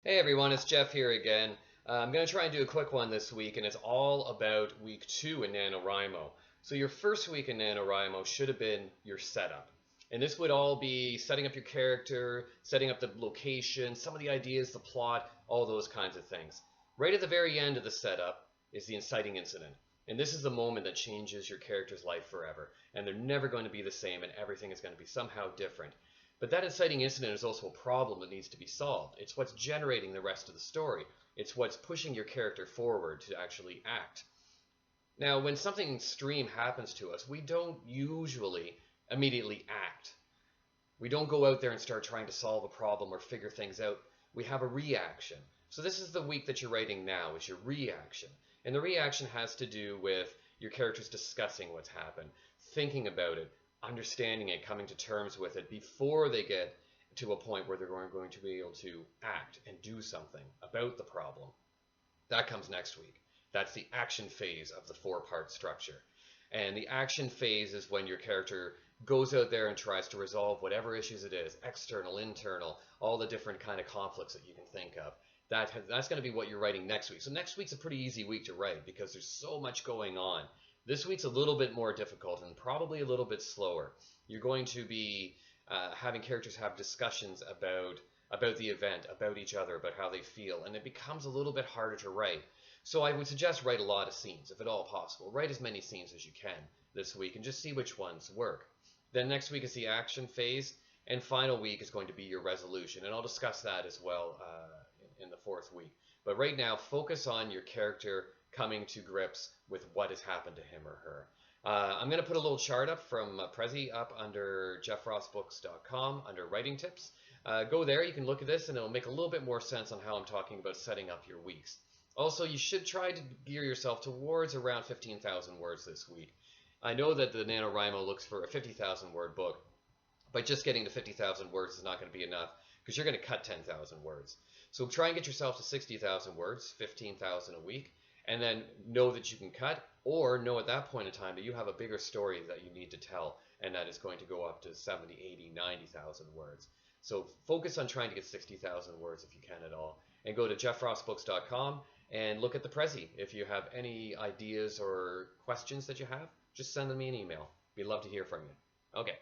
Hey everyone, it's Jeff here again. I'm going to try and do a quick one this week, and it's all about week 2 in NaNoWriMo. So your first week in NaNoWriMo should have been your setup. And this would all be setting up your character, setting up the location, some of the ideas, the plot, all those kinds of things. Right at the very end of the setup is the inciting incident. And this is the moment that changes your character's life forever. And they're never going to be the same, and everything is going to be somehow different. But that inciting incident is also a problem that needs to be solved. It's what's generating the rest of the story. It's what's pushing your character forward to actually act. Now, when something extreme happens to us, we don't usually immediately act. We don't go out there and start trying to solve a problem or figure things out. We have a reaction. So this is the week that you're writing now, is your reaction. And the reaction has to do with your characters discussing what's happened, thinking about it, understanding it, coming to terms with it before they get to a point where they're going to be able to act and do something about the problem. That comes next week. That's the action phase of the 4-part structure. And the action phase is when your character goes out there and tries to resolve whatever issues it is, external, internal, all the different kind of conflicts that you can think of. That's going to be what you're writing next week. So next week's a pretty easy week to write because there's so much going on. This week's a little bit more difficult and probably a little bit slower. You're going to be having characters have discussions about the event, about each other, about how they feel, and it becomes a little bit harder to write. So I would suggest write a lot of scenes, if at all possible. Write as many scenes as you can this week and just see which ones work. Then next week is the action phase, and final week is going to be your resolution, and I'll discuss that as well in the 4th week. But right now, focus on your character coming to grips with what has happened to him or her. I'm going to put a little chart up from Prezi up under jeffrossbooks.com under writing tips. Go there, you can look at this, and it'll make a little bit more sense on how I'm talking about setting up your weeks. Also, you should try to gear yourself towards around 15,000 words this week. I know that the NaNoWriMo looks for a 50,000 word book, but just getting to 50,000 words is not going to be enough because you're going to cut 10,000 words. So try and get yourself to 60,000 words, 15,000 a week, and then know that you can cut, or know at that point in time that you have a bigger story that you need to tell, and that is going to go up to 70, 80, 90,000 words. So focus on trying to get 60,000 words if you can at all. And go to jeffrossbooks.com and look at the Prezi. If you have any ideas or questions that you have, just send me an email. We'd love to hear from you. Okay.